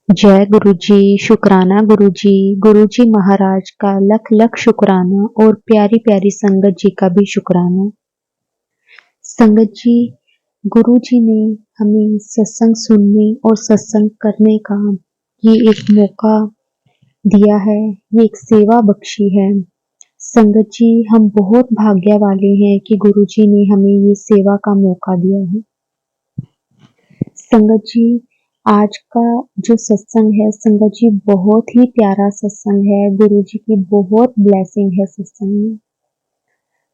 जय गुरु जी, शुक्राना गुरु जी, गुरु जी महाराज का लख लख शुक्राना और प्यारी प्यारी संगत जी का भी शुक्राना। संगत जी, गुरु जी ने हमें सत्संग सुनने और सत्संग करने का ये एक मौका दिया है, ये एक सेवा बख्शी है। संगत जी, हम बहुत भाग्य वाले हैं कि गुरु जी ने हमें ये सेवा का मौका दिया है। संगत जी, आज का जो सत्संग है संगत जी बहुत ही प्यारा सत्संग है। गुरु जी की बहुत ब्लेसिंग है सत्संग में।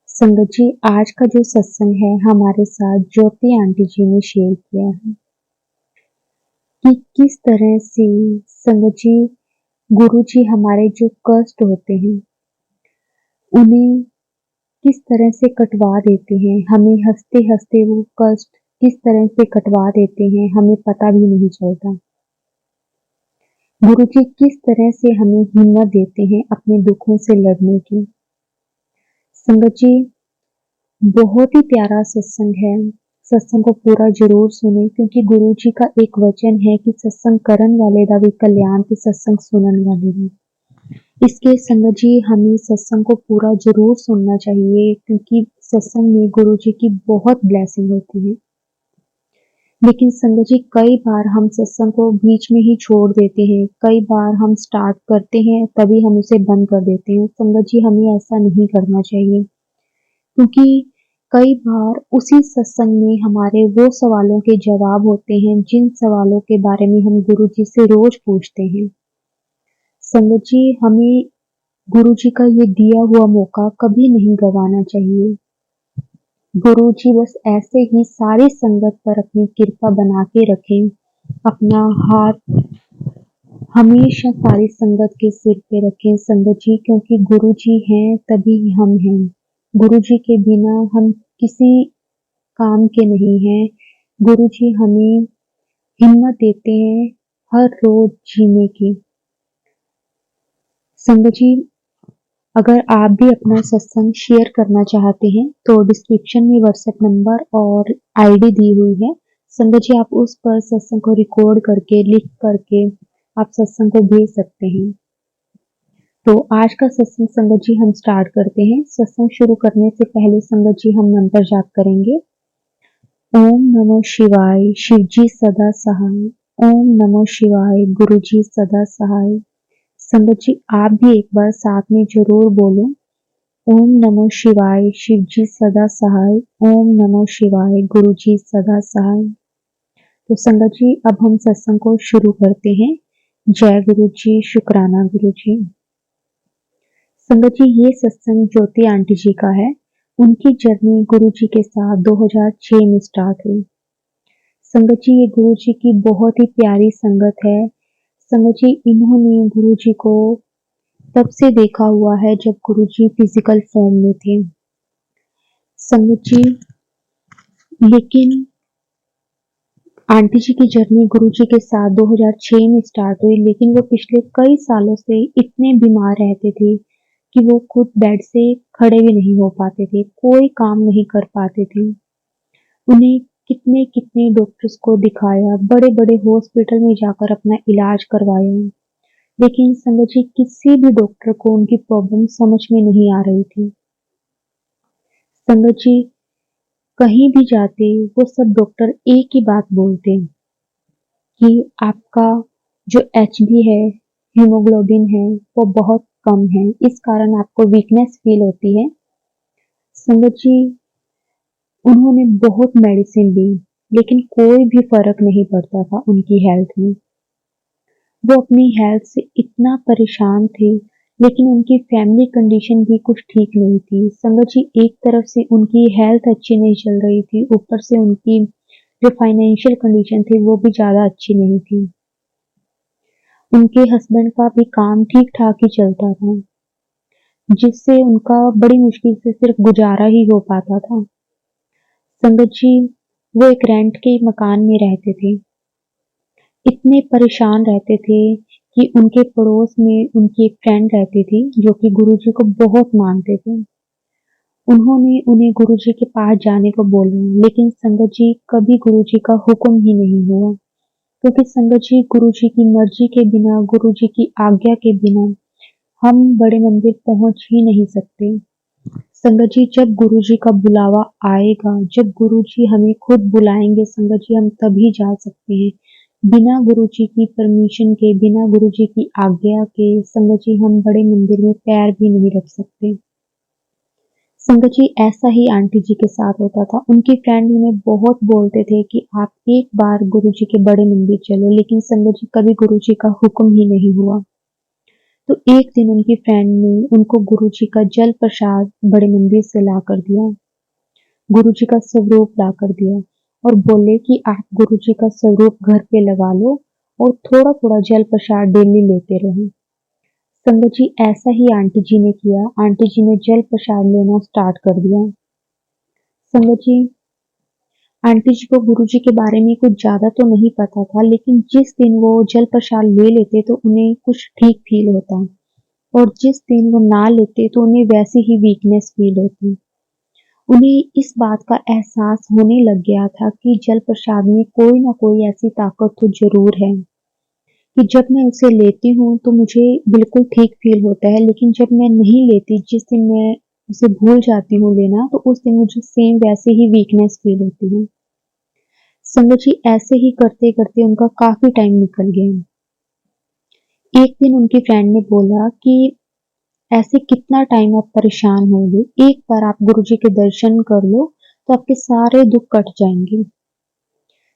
संगत जी, आज का जो सत्संग है हमारे साथ ज्योति आंटी जी ने शेयर किया है कि किस तरह से संगत जी गुरु जी हमारे जो कष्ट होते हैं उन्हें किस तरह से कटवा देते हैं। हमें हंसते हंसते वो कष्ट किस तरह से कटवा देते हैं हमें पता भी नहीं चलता। गुरु जी किस तरह से हमें हिम्मत देते हैं अपने दुखों से लड़ने की। संगत जी, बहुत ही प्यारा सत्संग है। सत्संग को पूरा जरूर सुने क्योंकि गुरु जी का एक वचन है कि सत्संग करन वाले दा भी कल्याण ते सत्संग सुनन वाले दा। इसके संगत जी हमें सत्संग को पूरा जरूर सुनना चाहिए क्योंकि सत्संग में गुरु जी की बहुत ब्लेसिंग होती है। लेकिन संगत जी कई बार हम सत्संग को बीच में ही छोड़ देते हैं, कई बार हम स्टार्ट करते हैं तभी हम उसे बंद कर देते हैं। संगत जी हमें ऐसा नहीं करना चाहिए क्योंकि कई बार उसी सत्संग में हमारे वो सवालों के जवाब होते हैं जिन सवालों के बारे में हम गुरु जी से रोज पूछते हैं। संगत जी हमें गुरु जी का ये दिया हुआ मौका कभी नहीं गंवाना चाहिए। गुरु जी बस ऐसे ही सारी संगत पर अपनी कृपा बना के रखें, अपना हाथ हमेशा सारी संगत के सिर पे रखें संगत जी, क्योंकि गुरु जी हैं तभी हम हैं। गुरु जी के बिना हम किसी काम के नहीं हैं। गुरु जी हमें हिम्मत देते हैं हर रोज जीने की। संगत जी, अगर आप भी अपना सत्संग शेयर करना चाहते हैं तो डिस्क्रिप्शन में व्हाट्सएप नंबर और आईडी दी हुई है। संगत जी आप उस पर सत्संग को रिकॉर्ड करके लिख करके आप सत्संग को भेज सकते हैं। तो आज का सत्संग संगत जी हम स्टार्ट करते हैं। सत्संग शुरू करने से पहले संगत जी हम मंत्र जाप करेंगे। ओम नमो शिवाय, शिव जी सदा सहाय। ओम नमो शिवाय, गुरु जी सदा सहाय। संगत जी आप भी एक बार साथ में जरूर बोलो। ओम नमो शिवाय, शिव जी सदा सहाय। ओम नमो शिवाय, गुरु जी सदा सहाय। तो संगत जी अब हम सत्संग को शुरू करते हैं। जय गुरु जी, शुक्राना गुरु जी। संगत जी ये सत्संग ज्योति आंटी जी का है। उनकी जर्नी गुरु जी के साथ 2006 में स्टार्ट हुई। संगत जी ये गुरु जी की बहुत ही प्यारी संगत है। संगत जी इन्होंने गुरु जी को तब से देखा हुआ है जब गुरु जी फिजिकल फॉर्म में थे। संगत जी लेकिन आंटी जी की जर्नी गुरु जी के साथ 2006 में स्टार्ट हुई, लेकिन वो पिछले कई सालों से इतने बीमार रहते थे कि वो खुद बेड से खड़े भी नहीं हो पाते थे, कोई काम नहीं कर पाते थे। उन्हें कितने कितने डॉक्टर्स को दिखाया, बड़े बड़े हॉस्पिटल में जाकर अपना इलाज करवाया, लेकिन संगत जी किसी भी डॉक्टर को उनकी प्रॉब्लम समझ में नहीं आ रही थी। संगत जी कहीं भी जाते वो सब डॉक्टर एक ही बात बोलते कि आपका जो एचबी है, हीमोग्लोबिन है, वो बहुत कम है, इस कारण आपको वीकनेस फील होती है। संगत जी उन्होंने बहुत मेडिसिन ली लेकिन कोई भी फर्क नहीं पड़ता था उनकी हेल्थ में। वो अपनी हेल्थ से इतना परेशान थे, लेकिन उनकी फैमिली कंडीशन भी कुछ ठीक नहीं थी। संगत जी एक तरफ से उनकी हेल्थ अच्छी नहीं चल रही थी, ऊपर से उनकी जो फाइनेंशियल कंडीशन थी वो भी ज्यादा अच्छी नहीं थी। उनके हस्बैंड का भी काम ठीक ठाक ही चलता था, जिससे उनका बड़ी मुश्किल से सिर्फ गुजारा ही हो पाता था। संगत जी वो एक रेंट के मकान में रहते थे, इतने परेशान रहते थे कि उनके पड़ोस में उनकी एक फ्रेंड रहती थी जो कि गुरुजी को बहुत मानते थे। उन्होंने उन्हें गुरुजी के पास जाने को बोला, लेकिन संगत जी कभी गुरुजी का हुक्म ही नहीं हुआ। क्योंकि संगत जी गुरु जी की मर्जी के बिना, गुरु जी की आज्ञा के बिना हम बड़े मंदिर पहुंच ही नहीं सकते। संगत जी जब गुरु जी का बुलावा आएगा, जब गुरु जी हमें खुद बुलाएंगे संगत जी, हम तभी जा सकते हैं। बिना गुरु जी की परमिशन के, बिना गुरु जी की आज्ञा के संगत जी हम बड़े मंदिर में पैर भी नहीं रख सकते। संगत जी ऐसा ही आंटी जी के साथ होता था। उनकी फ्रेंड उन्हें बहुत बोलते थे कि आप एक बार गुरु जी के बड़े मंदिर चलो, लेकिन संगत जी कभी गुरु जी का हुक्म ही नहीं हुआ। तो एक दिन उनकी फ्रेंड ने उनको गुरु जी का जल प्रसाद बड़े मंदिर से ला कर दिया, गुरु जी का स्वरूप ला कर दिया और बोले कि आप गुरु जी का स्वरूप घर पे लगा लो और थोड़ा थोड़ा जल प्रसाद डेली लेते रहो। संगत जी ऐसा ही आंटी जी ने किया। आंटी जी ने जल प्रसाद लेना स्टार्ट कर दिया। संगत जी आंटी जी को गुरु जी के बारे में कुछ ज्यादा तो नहीं पता था, लेकिन जिस दिन वो जल प्रसाद ले लेते तो उन्हें कुछ ठीक फील होता और जिस दिन वो ना लेते तो उन्हें वैसी ही वीकनेस फील होती। उन्हें इस बात का एहसास होने लग गया था कि जल प्रसाद में कोई ना कोई ऐसी ताकत तो जरूर है कि जब मैं उसे लेती हूँ तो मुझे बिल्कुल ठीक फील होता है, लेकिन जब मैं नहीं लेती, जिस दिन मैं उसे भूल जाती हूँ लेना, तो उस दिन मुझे सेम वैसे ही वीकनेस फील होती है। संगत जी ऐसे ही करते करते उनका काफी टाइम निकल गया। एक दिन उनकी फ्रेंड ने बोला कि ऐसे कितना टाइम आप परेशान होंगे, एक बार आप गुरु जी के दर्शन कर लो तो आपके सारे दुख कट जाएंगे।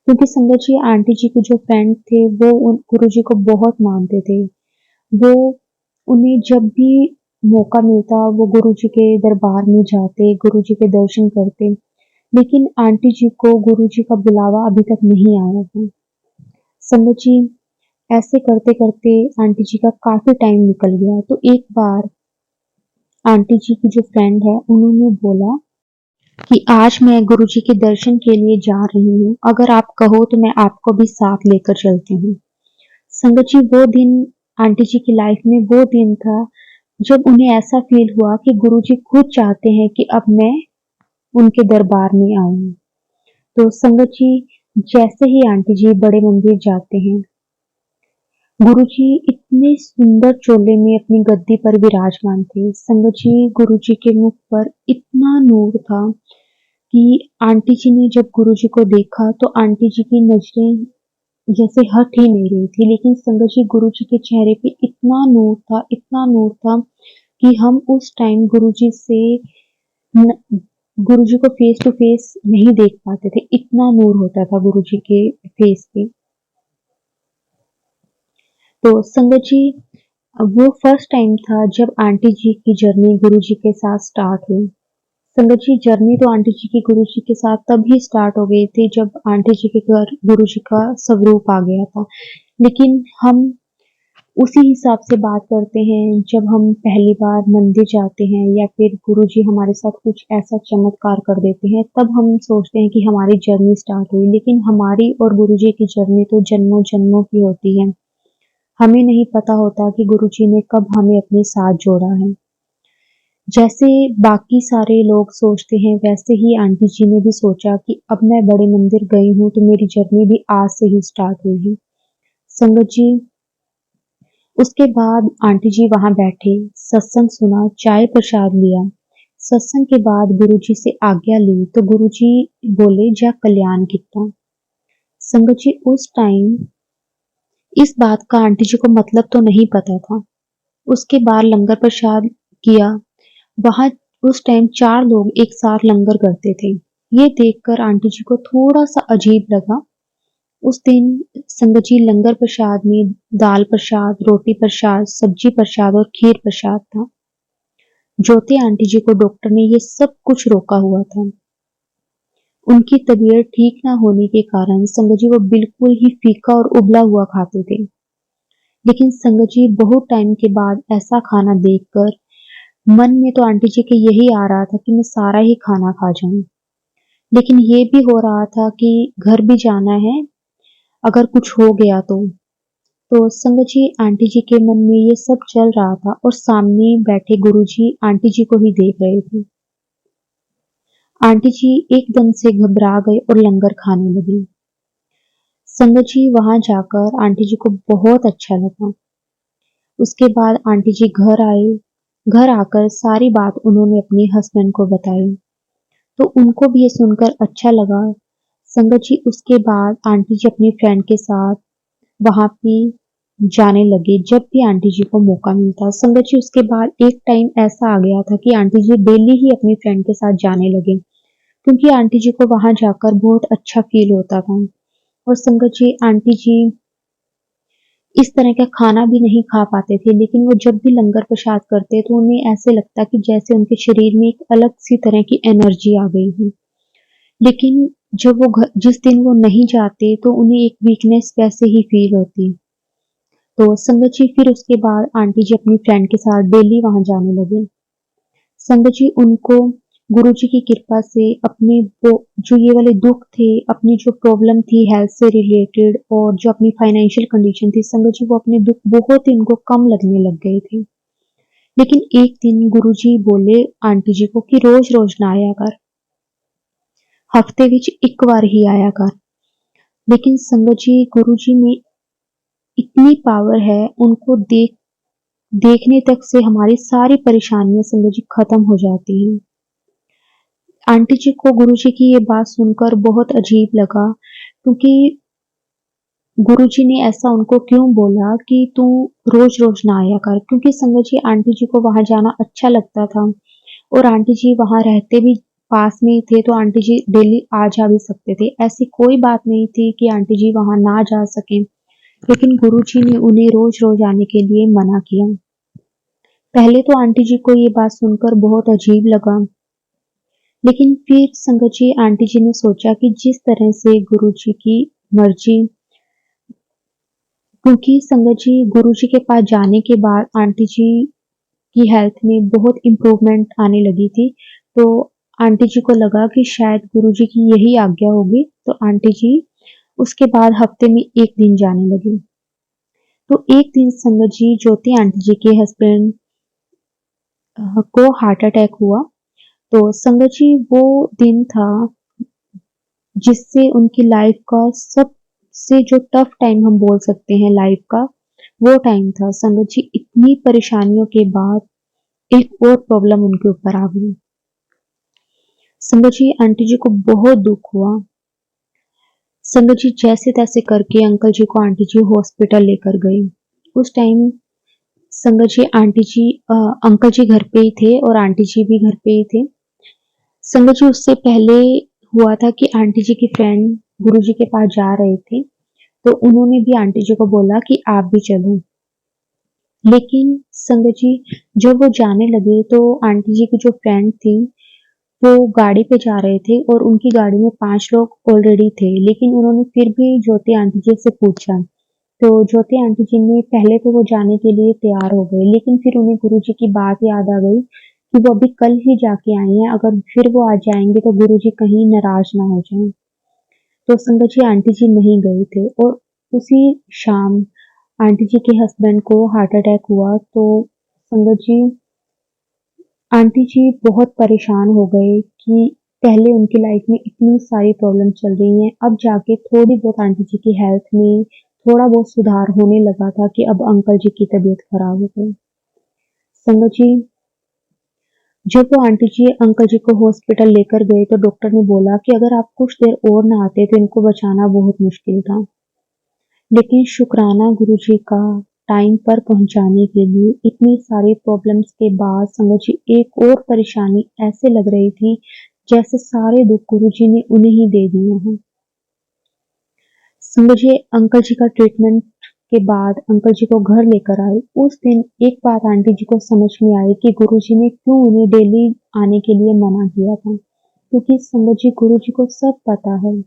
क्योंकि संगत जी आंटी जी के जो फ्रेंड थे वो उन गुरु जी को बहुत मानते थे। वो उन्हें जब भी मौका मिलता वो गुरु जी के दरबार में जाते, गुरु जी के दर्शन करते, लेकिन आंटी जी को गुरु जी का बुलावा अभी तक नहीं आया था। संगत जी ऐसे करते करते आंटी जी का काफी टाइम निकल गया। तो एक बार आंटी जी की जो फ्रेंड है उन्होंने बोला कि आज मैं गुरु जी के दर्शन के लिए जा रही हूँ, अगर आप कहो तो मैं आपको भी साथ लेकर चलती हूँ। संगत जी वो दिन आंटी जी की लाइफ में वो दिन था जब उन्हें ऐसा फील हुआ कि गुरु जी खुद चाहते हैं कि अब मैं उनके दरबार में आऊं। तो संगत जी जैसे ही आंटी जी बड़े मंदिर जाते हैं, गुरुजी इतने सुंदर चोले में अपनी गद्दी पर विराजमान थे। संगत जी गुरुजी के मुख पर इतना नूर था कि आंटी जी ने जब गुरुजी को देखा तो आंटी जी की नजरें जैसे हट ही नहीं रही थी, लेकिन संगत जी गुरुजी के चेहरे पे इतना नूर था, इतना नूर था कि हम उस टाइम गुरुजी से गुरुजी को फेस टू फेस नहीं देख पाते थे, इतना नूर होता था गुरुजी के फेस पे। तो संगत जी वो फर्स्ट टाइम था जब आंटी जी की जर्नी गुरु जी के साथ स्टार्ट हुई। संगत जी जर्नी तो आंटी जी की गुरु जी के साथ तभी स्टार्ट हो गई थी जब आंटी जी के घर गुरु जी का स्वरूप आ गया था, लेकिन हम उसी हिसाब से बात करते हैं जब हम पहली बार मंदिर जाते हैं या फिर गुरु जी हमारे साथ कुछ ऐसा चमत्कार कर देते हैं, तब हम सोचते हैं कि हमारी जर्नी स्टार्ट हुई, लेकिन हमारी और गुरु जी की जर्नी तो जन्मों जन्मों की होती है। हमें नहीं पता होता कि गुरुजी ने कब हमें अपने साथ जोड़ा है। जैसे बाकी सारे लोग सोचते हैं वैसे ही आंटी जी ने भी सोचा कि अब मैं बड़े मंदिर गई हूँ तो मेरी जर्नी भी आज से ही स्टार्ट हुई है। संगत जी उसके बाद आंटी जी वहां बैठे, सत्संग सुना, चाय प्रसाद लिया। सत्संग के बाद गुरुजी से आज्ञा ली तो गुरुजी बोले जा कल्याण कितना। संगत जी उस टाइम इस बात का आंटी जी को मतलब तो नहीं पता था। उसके बाद लंगर प्रसाद किया। वहां उस टाइम 4 लोग एक साथ लंगर करते थे। ये देखकर आंटी जी को थोड़ा सा अजीब लगा। उस दिन संगत जी लंगर प्रसाद में दाल प्रसाद, रोटी प्रसाद, सब्जी प्रसाद और खीर प्रसाद था। ज्योति आंटी जी को डॉक्टर ने ये सब कुछ रोका हुआ था। उनकी तबीयत ठीक ना होने के कारण संगत जी वो बिल्कुल ही फीका और उबला हुआ खाते थे। लेकिन संगत जी बहुत टाइम के बाद ऐसा खाना देखकर मन में तो आंटी जी के यही आ रहा था कि मैं सारा ही खाना खा जाऊं, लेकिन ये भी हो रहा था कि घर भी जाना है अगर कुछ हो गया तो संगत जी आंटी जी के मन में ये सब चल रहा था और सामने बैठे गुरुजी आंटी जी को ही देख रहे थे। आंटी जी एकदम से घबरा गए और लंगर खाने लगी। संगत जी वहां जाकर आंटी जी को बहुत अच्छा लगा। उसके बाद आंटी जी घर आए। घर आकर सारी बात उन्होंने अपने हस्बैंड को बताई, तो उनको भी ये सुनकर अच्छा लगा। संगत जी उसके बाद आंटी जी अपनी फ्रेंड के साथ वहां पे जाने लगे जब भी आंटी जी को मौका मिलता। संगत जी उसके बाद एक टाइम ऐसा आ गया था कि आंटी जी डेली ही अपनी फ्रेंड के साथ जाने लगे, क्योंकि आंटी जी को वहां जाकर बहुत अच्छा फील होता था। और संगत जी आंटी जी इस तरह का खाना भी नहीं खा पाते थे, लेकिन वो जब भी लंगर प्रसाद करते तो उन्हें ऐसे लगता कि जैसे उनके शरीर में एक अलग सी तरह की एनर्जी आ गई है। लेकिन जब वो जिस दिन वो नहीं जाते तो उन्हें एक वीकनेस वैसे ही फील होती। तो संगत जी फिर उसके बाद आंटी जी अपनी फ्रेंड के साथ डेली वहां जाने लगे। संगत जी उनको गुरु जी की कृपा से अपने वो जो ये वाले दुख थे, अपनी जो प्रॉब्लम थी हेल्थ से रिलेटेड और जो अपनी फाइनेंशियल कंडीशन थी, संगत जी वो अपने दुख बहुत ही उनको कम लगने लग गए थे। लेकिन एक दिन गुरु जी बोले आंटी जी को कि रोज रोज ना आया कर, हफ्ते विच एक बार ही आया कर। लेकिन संगत जी गुरु जी में इतनी पावर है, उनको देखने तक से हमारी सारी परेशानियां संगत जी खत्म हो जाती हैं। आंटी जी को गुरु जी की ये बात सुनकर बहुत अजीब लगा, क्योंकि गुरु जी ने ऐसा उनको क्यों बोला कि तू रोज रोज ना आया कर, क्योंकि संगत जी आंटी जी को वहां जाना अच्छा लगता था और आंटी जी वहां रहते भी पास में ही थे, तो आंटी जी डेली आ जा भी सकते थे। ऐसी कोई बात नहीं थी कि आंटी जी वहां ना जा सके, लेकिन गुरु जी ने उन्हें रोज रोज आने के लिए मना किया। पहले तो आंटी जी को ये बात सुनकर बहुत अजीब लगा, लेकिन फिर संगत जी आंटी जी ने सोचा कि जिस तरह से गुरु जी की मर्जी, क्योंकि संगत जी गुरु जी के पास जाने के बाद आंटी जी की हेल्थ में बहुत इम्प्रूवमेंट आने लगी थी। तो आंटी जी को लगा कि शायद गुरु जी की यही आज्ञा होगी, तो आंटी जी उसके बाद हफ्ते में एक दिन जाने लगी। तो एक दिन संगत जी ज्योति आंटी जी के हस्बैंड को हार्ट अटैक हुआ। तो संगत जी वो दिन था जिससे उनकी लाइफ का सबसे जो टफ टाइम हम बोल सकते हैं लाइफ का, वो टाइम था। संगत जी इतनी परेशानियों के बाद एक और प्रॉब्लम उनके ऊपर आ गई। संगत जी आंटी जी को बहुत दुख हुआ। संगत जी जैसे तैसे करके अंकल जी को आंटी जी हॉस्पिटल लेकर गए। उस टाइम संगत जी आंटी जी अंकल जी घर पे ही थे और आंटी जी भी घर पे ही थे। संगत जी उससे पहले हुआ था कि आंटी जी की फ्रेंड गुरु जी के पास जा रहे थे, तो उन्होंने भी आंटी जी को बोला कि आप भी चलो। लेकिन संगत जी जब वो जाने लगे तो आंटी जी की जो फ्रेंड थी वो गाड़ी पे जा रहे थे और उनकी गाड़ी में 5 लोग ऑलरेडी थे, लेकिन उन्होंने फिर भी ज्योति आंटी जी से पूछा। तो ज्योति आंटी जी ने पहले तो वो जाने के लिए तैयार हो गए, लेकिन फिर उन्हें गुरु जी की बात याद आ गई कि वो अभी कल ही जाके आए हैं, अगर फिर वो आ जाएंगे तो गुरु जी कहीं नाराज ना हो जाएं। तो संगत जी आंटी जी नहीं गए थे और उसी शाम आंटी जी के हस्बैंड को हार्ट अटैक हुआ। तो संगत जी आंटी जी बहुत परेशान हो गए कि पहले उनकी लाइफ में इतनी सारी प्रॉब्लम चल रही हैं, अब जाके थोड़ी बहुत आंटी जी की हेल्थ में थोड़ा बहुत सुधार होने लगा था कि अब अंकल जी की तबीयत खराब हो गई। संगत जी जब वो आंटी जी अंकल जी को हॉस्पिटल लेकर गए तो डॉक्टर ने बोला कि अगर आप कुछ देर और ना आते तो इनको बचाना बहुत मुश्किल था। लेकिन शुक्राना गुरु जी का टाइम पर पहुंचाने के लिए इतनी सारी प्रॉब्लम्स के बाद संगत जी एक और परेशानी ऐसे लग रही थी जैसे सारे दुख गुरु जी ने उन्हें ही दे दिए हैं। संगत जी अंकल जी का ट्रीटमेंट के बाद अंकल जी को घर लेकर आए। उस दिन एक बात आंटी जी को समझ में आई कि गुरु जी ने क्यों उन्हें डेली आने के लिए मना किया था, क्योंकि संगत जी गुरु जी को सब पता है।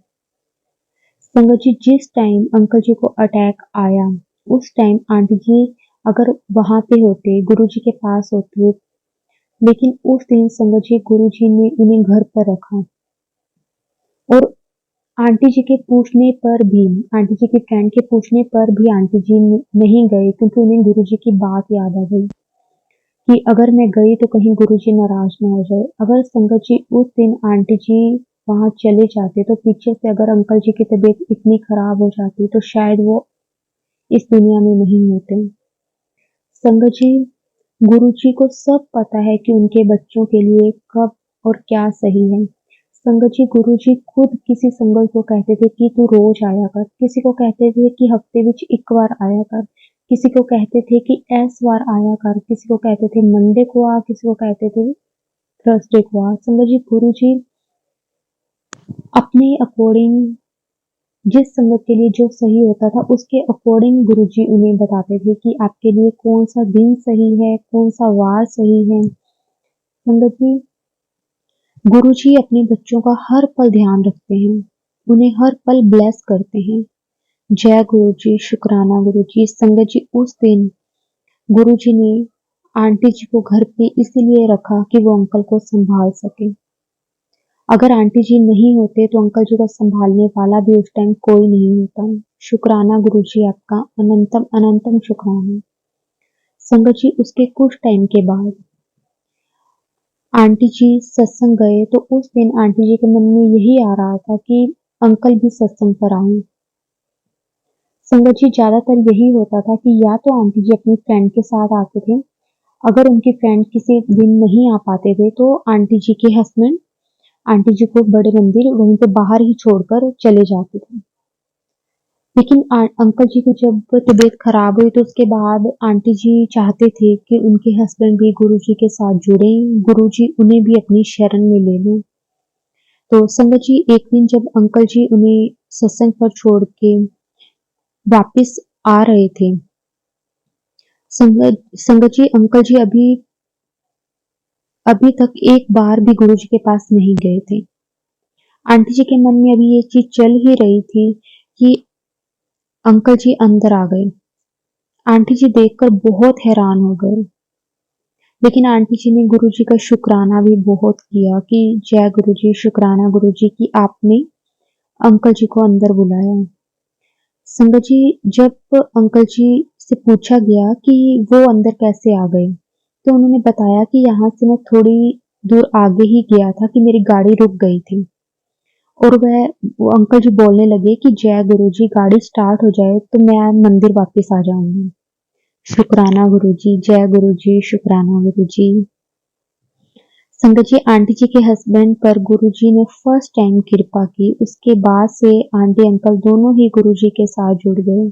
संगत जी जिस टाइम अंकल जी को अटैक आया उस टाइम आंटी जी अगर वहां पे होते गुरु जी के पास होते, लेकिन उस दिन संगत जी गुरु जी ने उन्हें घर पर रखा और आंटी जी के पूछने पर भी, आंटी जी की फ्रेंड के पूछने पर भी आंटी जी नहीं गए, क्योंकि उन्हें गुरु जी की बात याद आ गई कि अगर मैं गई तो कहीं गुरु जी नाराज ना हो जाए। अगर संगत जी उस दिन आंटी जी वहां चले जाते तो पीछे से अगर अंकल जी की तबीयत इतनी खराब हो जाती तो शायद वो इस दुनिया में नहीं होते। संगत जी, गुरुजी को सब पता है कि उनके बच्चों के लिए कब और क्या सही है। संगत जी, गुरुजी खुद किसी संगत को कहते थे कि तू रोज आया कर, किसी को कहते थे कि हफ्ते विच एक बार आया कर, किसी को कहते थे कि ऐस बार आया कर, किसी को कहते थे मंडे को आ, किसी को कहते थे थर्सडे को आ। संगत जी, गुरुजी अपने अकॉर्डिंग जिस संगत के लिए जो सही होता था उसके अकॉर्डिंग गुरुजी उन्हें बताते थे कि आपके लिए कौन सा दिन सही है, कौन सा वार सही है। संगत जी, गुरुजी अपने बच्चों का हर पल ध्यान रखते हैं, उन्हें हर पल ब्लेस करते हैं। जय गुरुजी, शुक्राना गुरुजी। संगत जी, उस दिन गुरुजी ने आंटी जी को घर पे इसीलिए रखा कि वो अंकल को संभाल सके। अगर आंटी जी नहीं होते तो अंकल जी को संभालने वाला भी उस टाइम कोई नहीं होता। शुक्राना गुरुजी, आपका अनंतम अनंतम शुक्राना। संगत जी, उसके कुछ टाइम के बाद आंटी जी सत्संग गए तो उस दिन आंटी जी के मन में यही आ रहा था कि अंकल भी सत्संग पर आए। संगत जी, ज्यादातर यही होता था कि या तो आंटी जी अपनी फ्रेंड के साथ आते थे, अगर उनकी फ्रेंड किसी दिन नहीं आ पाते थे तो आंटी जी के हस्बैंड आंटी जी को बड़े मंदिर वहीं पे बाहर ही छोड़कर चले जाते थे। लेकिन अंकल जी की जब तबीयत खराब हुई तो उसके बाद आंटी जी चाहते थे कि उनके हस्बैंड भी गुरुजी के साथ जुड़े, गुरुजी उन्हें भी अपनी शरण में ले लें। तो संगत जी, एक दिन जब अंकल जी उन्हें सत्संग पर छोड़ के वापस आ रहे थे, संगत जी, अंकल जी अभी अभी तक एक बार भी गुरुजी के पास नहीं गए थे। आंटी जी के मन में अभी ये चीज चल ही रही थी कि अंकल जी अंदर आ गए। आंटी जी देखकर बहुत हैरान हो गए, लेकिन आंटी जी ने गुरुजी का शुक्राना भी बहुत किया कि जय गुरुजी, शुक्राना गुरुजी कि आपने अंकल जी को अंदर बुलाया। संगत जी, जब अंकल जी से पूछा गया कि वो अंदर कैसे आ गए, तो उन्होंने बताया कि यहाँ से मैं थोड़ी दूर आगे ही गया था कि मेरी गाड़ी रुक गई थी और वो अंकल जी बोलने लगे कि जय गुरुजी, गाड़ी स्टार्ट हो जाए तो मैं मंदिर वापस आ जाऊंगा। शुक्राना गुरुजी, जय गुरुजी, शुक्राना गुरुजी। संगत जी, आंटी जी के हस्बैंड पर गुरुजी ने फर्स्ट टाइम कृपा की, उसके बाद से आंटी अंकल दोनों ही गुरुजी के साथ जुड़ गए।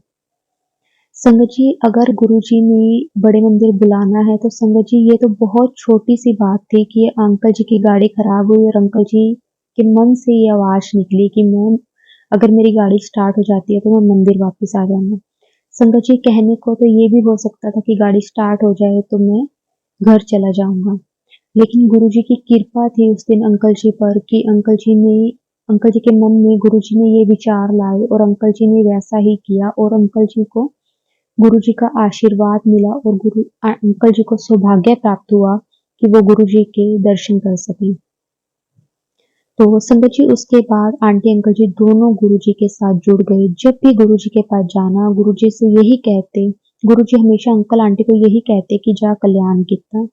संगत जी, अगर गुरुजी ने बड़े मंदिर बुलाना है तो संगत जी ये तो बहुत छोटी सी बात थी कि अंकल जी की गाड़ी खराब हुई और अंकल जी के मन से ये आवाज निकली कि मैं अगर मेरी गाड़ी स्टार्ट हो जाती है तो मैं मंदिर वापस आ जाऊंगा। संगत जी, कहने को तो ये भी हो सकता था कि गाड़ी स्टार्ट हो जाए तो मैं घर चला जाऊंगा, लेकिन गुरुजी की कृपा थी उस दिन अंकल जी पर कि अंकल जी के मन में गुरुजी ने ये विचार लाए और अंकल जी ने वैसा ही किया और अंकल जी को गुरुजी का आशीर्वाद मिला और अंकल जी को सौभाग्य प्राप्त हुआ कि वो गुरुजी के दर्शन कर सके। तो संगत जी, उसके बाद आंटी अंकल जी दोनों गुरुजी के साथ जुड़ गए। जब भी गुरुजी के पास जाना, गुरुजी से यही कहते, गुरुजी हमेशा अंकल आंटी को यही कहते कि जा कल्याण कितना।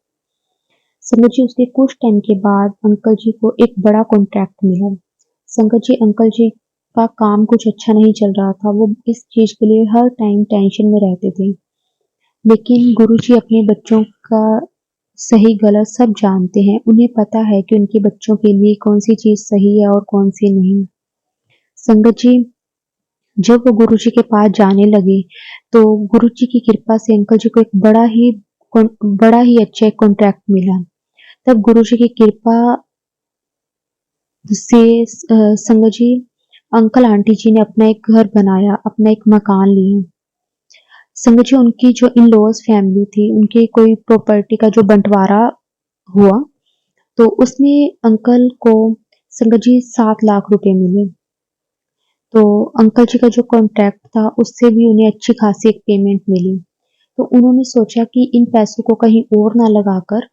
संगत जी, उसके कुछ टाइम के बाद अंकल जी को एक बड़ा कॉन्ट्रैक्ट मिला। संगत जी, अंकल जी का काम कुछ अच्छा नहीं चल रहा था, वो इस चीज के लिए हर टाइम टेंशन में रहते थे। लेकिन गुरुजी अपने बच्चों का सही गलत सब जानते हैं, उन्हें पता है कि उनके बच्चों के लिए कौन सी चीज सही है और कौन सी नहीं। संगत जी, जब वो गुरुजी के पास जाने लगे तो गुरुजी की कृपा से अंकल जी को एक बड़ा ही अच्छा एक कॉन्ट्रैक्ट मिला। तब गुरुजी की कृपा से संगत जी, अंकल आंटी जी ने अपना एक घर बनाया, अपना एक मकान लिया। संगत जी, उनकी जो इन लॉज फैमिली थी, उनके कोई प्रॉपर्टी का जो बंटवारा हुआ तो उसमें अंकल को संगत जी 7 लाख रुपए मिले। तो अंकल जी का जो कॉन्ट्रैक्ट था उससे भी उन्हें अच्छी खासी एक पेमेंट मिली। तो उन्होंने सोचा कि इन पैसों को कहीं और ना लगाकर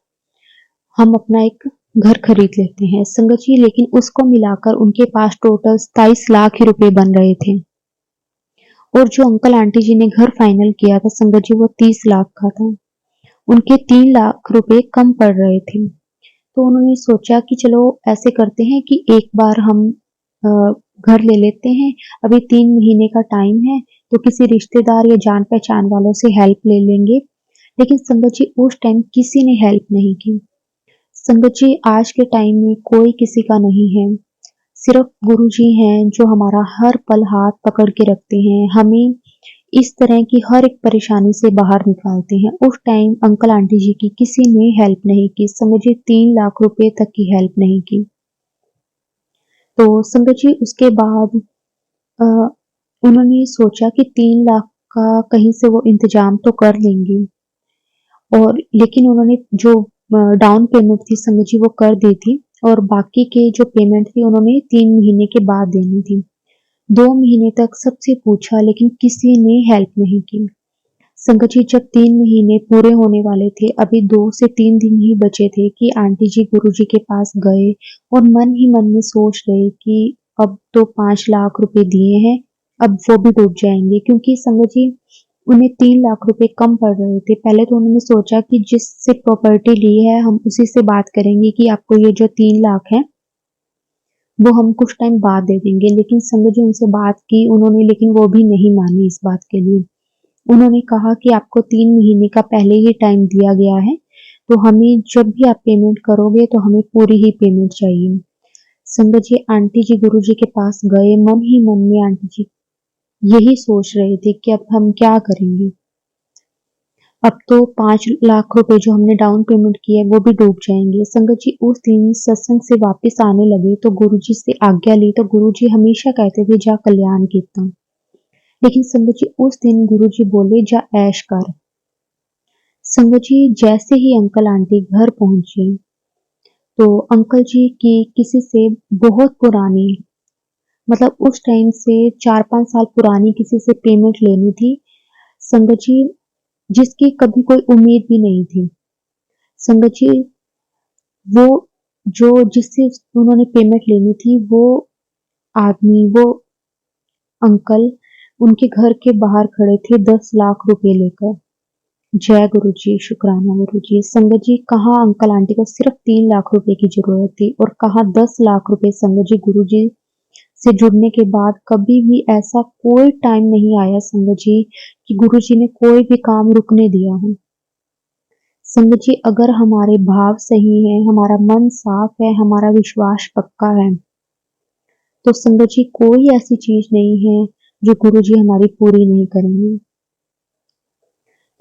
हम अपना एक घर खरीद लेते हैं। संगत जी, लेकिन उसको मिलाकर उनके पास टोटल 27 लाख ही रुपए बन रहे थे और जो अंकल आंटी जी ने घर फाइनल किया था संगत जी, वो 30 लाख का था। उनके 3 लाख रुपए कम पड़ रहे थे। तो उन्होंने सोचा कि चलो ऐसे करते हैं कि एक बार हम घर ले लेते हैं, अभी 3 महीने का टाइम है, तो किसी रिश्तेदार या जान-पहचान वालों से हेल्प ले लेंगे। लेकिन संगत जी उस टाइम किसी ने हेल्प नहीं की। संगत जी आज के टाइम में कोई किसी का नहीं है, सिर्फ गुरुजी हैं जो हमारा हर पल हाथ पकड़ के रखते हैं, हमें इस तरह की हर एक परेशानी से बाहर निकालते हैं। उस टाइम अंकल आंटी जी की किसी ने हेल्प नहीं की, समझिए 3 लाख रुपए तक की हेल्प नहीं की। तो संगत जी उसके बाद अ, उन्होंने सोचा कि 3 लाख का कहीं से वो इंतजाम तो कर लेंगे और लेकिन उन्होंने जो डाउन पेमेंट थी संगत जी वो कर दी थी और बाकी के जो पेमेंट थी उन्होंने 3 महीने के बाद देनी थी। 2 महीने तक सबसे पूछा लेकिन किसी ने हेल्प नहीं की। संगत जी जब 3 महीने पूरे होने वाले थे, अभी 2 से 3 दिन ही बचे थे कि आंटी जी गुरुजी के पास गए और मन ही मन में सोच रहे कि अब तो 5 लाख रुपए दिए हैं, अब वो भी डूब जाएँगे क्योंकि संगत जी उन्हें 3 लाख रुपए कम पड़ रहे थे। पहले तो उन्होंने सोचा कि जिससे प्रॉपर्टी ली है, हम उसी से बात करेंगे कि आपको ये जो 3 लाख है, वो हम कुछ टाइम बाद दे देंगे। लेकिन संगत जी उनसे बात की उन्होंने लेकिन वो भी नहीं मानी इस बात के लिए। उन्होंने कहा कि आपको 3 महीने का पहले ही टाइम दिया गया है, तो हमें जब भी आप पेमेंट करोगे तो हमें पूरी ही पेमेंट चाहिए। संगत जी आंटी जी गुरुजी के पास गए, मन ही मन में आंटी जी यही सोच रहे थे कि अब हम क्या करेंगे? अब तो 5 लाख रुपए जो हमने डाउन पेमेंट की है वो भी डूब जाएँगे। संगत जी उस दिन सत्संग से वापस आने लगे तो गुरुजी से आज्ञा ली तो गुरुजी हमेशा कहते थे जा कल्याण कीर्तन। लेकिन संगत जी उस दिन गुरुजी बोले जा ऐश कर। संगत जी जैसे ही अंकल आंटी घर पहुंचे तो अंकल जी की किसी से बहुत पुरानी मतलब उस टाइम से 4-5 साल पुरानी किसी से पेमेंट लेनी थी। संगत जी जिसकी कभी कोई उम्मीद भी नहीं थी। संगत जी वो जो जिससे उन्होंने पेमेंट लेनी थी वो आदमी वो अंकल उनके घर के बाहर खड़े थे 10 लाख रुपए लेकर। जय गुरुजी, शुक्राना गुरुजी। संगत जी कहाँ अंकल आंटी को सिर्फ 3 लाख रुपए की जरूरत थी और कहाँ 10 लाख रुपए। संगत जी गुरुजी से जुड़ने के बाद कभी भी ऐसा कोई टाइम नहीं आया संगत जी कि गुरुजी ने कोई भी काम रुकने दिया हो। संगत जी अगर हमारे भाव सही है, हमारा मन साफ है, हमारा विश्वास पक्का है, तो संगत जी कोई ऐसी चीज नहीं है जो गुरुजी हमारी पूरी नहीं करेंगे।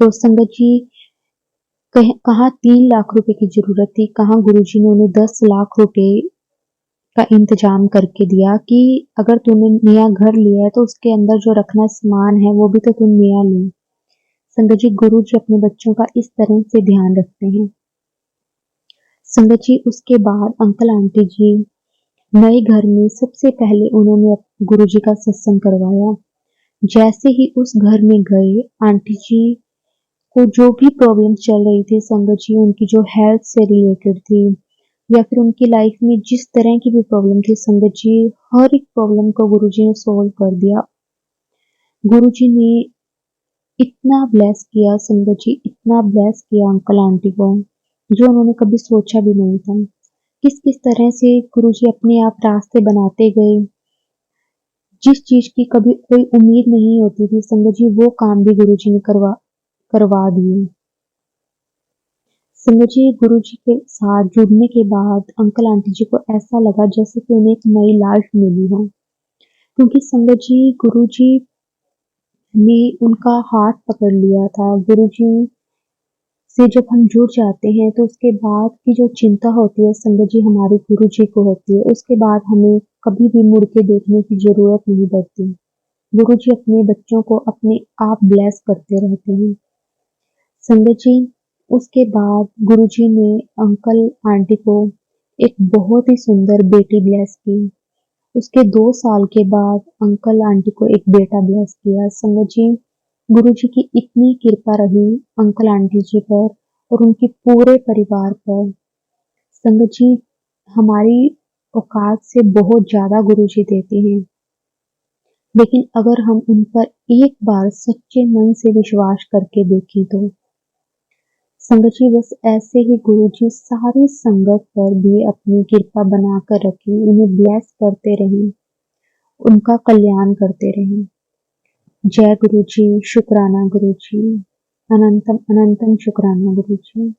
तो संगत जी कहाँ 3 लाख रुपए की जरूरत थी, कहाँ गुरुजी ने उन्हें 10 लाख रुपए का इंतजाम करके दिया कि अगर तूने नया घर लिया है तो उसके अंदर जो रखना सामान है वो भी तो तुम नया ले। संगत जी गुरुजी अपने बच्चों का इस तरह से ध्यान रखते हैं। संगत जी उसके बाद अंकल आंटी जी नए घर में सबसे पहले उन्होंने गुरुजी का सत्संग करवाया। जैसे ही उस घर में गए आंटी जी को जो भी प्रॉब्लम चल रही थी संगत जी उनकी जो हेल्थ से रिलेटेड थी या फिर उनकी लाइफ में जिस तरह की भी प्रॉब्लम थी संगत जी हर एक प्रॉब्लम को गुरुजी ने सॉल्व कर दिया। गुरुजी ने इतना ब्लेस किया संगत जी इतना ब्लेस किया अंकल आंटी को जो उन्होंने कभी सोचा भी नहीं था। किस किस तरह से गुरुजी अपने आप रास्ते बनाते गए। जिस चीज की कभी कोई उम्मीद नहीं होती थी संगत जी वो काम भी गुरुजी ने करवा दिए। संगत जी गुरुजी के साथ जुड़ने के बाद अंकल आंटी जी को ऐसा लगा जैसे कि उन्हें एक नई लाइफ मिली हो क्योंकि संगत जी गुरुजी ने उनका हाथ पकड़ लिया था। गुरुजी से जब हम जुड़ जाते हैं तो उसके बाद की जो चिंता होती है संगत जी हमारी गुरुजी को होती है। उसके बाद हमें कभी भी मुड़ के देखने की जरूरत नहीं पड़ती। गुरुजी अपने बच्चों को अपने आप ब्लेस करते रहते हैं। संगत जी उसके बाद गुरुजी ने अंकल आंटी को एक बहुत ही सुंदर बेटी ब्लेस की। उसके 2 साल के बाद अंकल आंटी को एक बेटा ब्लेस किया। संगत जी गुरुजी की इतनी कृपा रही अंकल आंटी जी पर और उनके पूरे परिवार पर। संगत जी हमारी औकात से बहुत ज्यादा गुरुजी देते हैं लेकिन अगर हम उन पर एक बार सच्चे मन से विश्वास करके देखें तो संगत जी बस ऐसे ही गुरु जी सारी संगत पर भी अपनी कृपा बनाकर रखें, उन्हें ब्लेस करते रहें, उनका कल्याण करते रहें। जय गुरु जी, शुक्राना गुरु जी, अनंतम अनंतम शुक्राना गुरु जी।